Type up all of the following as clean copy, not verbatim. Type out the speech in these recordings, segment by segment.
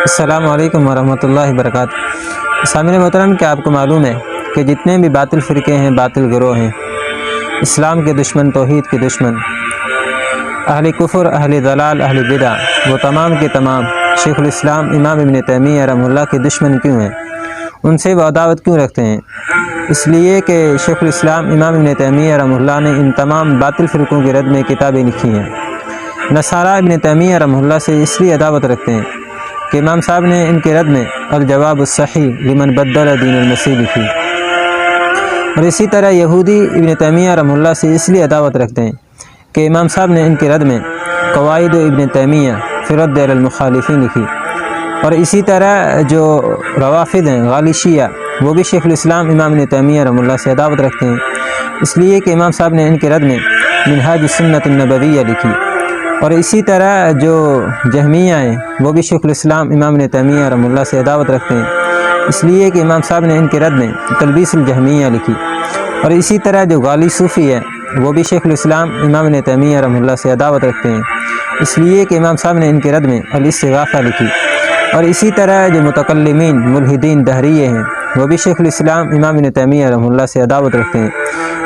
السلام علیکم ورحمۃ اللہ وبرکاتہ۔ سامعین محترم، کیا آپ کو معلوم ہے کہ جتنے بھی باطل فرقے ہیں، باطل گروہ ہیں، اسلام کے دشمن، توحید کے دشمن، اہل کفر، اہل ضلال، اہل بدع، وہ تمام کے تمام شیخ الاسلام امام ابن تیمیہ رحمہ اللہ کے دشمن کیوں ہیں؟ ان سے وہ عداوت کیوں رکھتے ہیں؟ اس لیے کہ شیخ الاسلام امام ابن تیمیہ رحمہ اللہ نے ان تمام باطل فرقوں کے رد میں کتابیں لکھی ہیں۔ نصارہ ابن تیمیہ رحمہ اللہ سے اس لیے عداوت رکھتے ہیں کہ امام صاحب نے ان کے رد میں الجواب الصحیح لمن بدل دین المسیح لکھی، اور اسی طرح یہودی ابن تیمیہ رحمہ اللہ سے اس لیے عداوت رکھتے ہیں کہ امام صاحب نے ان کے رد میں قواعد ابن تیمیہ فی الرد علی المخالفین لکھی، اور اسی طرح جو روافض ہیں، غالی شیعہ، وہ بھی شیخ الاسلام امام ابن تیمیہ رحمہ اللہ سے عداوت رکھتے ہیں، اس لیے کہ امام صاحب نے ان کے رد میں منہاج السنۃ النبویہ لکھی، اور اسی طرح جو جہمیہ ہیں وہ بھی شیخ الاسلام امام ابن تیمیہ رحمہ اللہ سے عداوت رکھتے ہیں، اس لیے کہ امام صاحب نے ان کے رد میں تلبیس الجہمیہ لکھی، اور اسی طرح جو غالی صوفی ہے وہ بھی شیخ الاسلام امام ابن تیمیہ رحمہ اللہ سے عداوت رکھتے ہیں، اس لیے کہ امام صاحب نے ان کے رد میں الاستغاثہ لکھی، اور اسی طرح جو متکلمین ملحدین دہریے ہیں وہ بھی شیخ الاسلام امام ابن تیمیہ رحمہ اللہ سے عداوت رکھتے ہیں،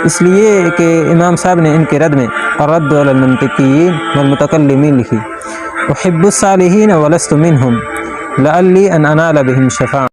اس لیے کہ امام صاحب نے ان کے رد میں الرد علی المنطقیین والمتکلمین لکھی، احب الصالحین ولست منہم لعلی ان انال بہم شفاعۃ۔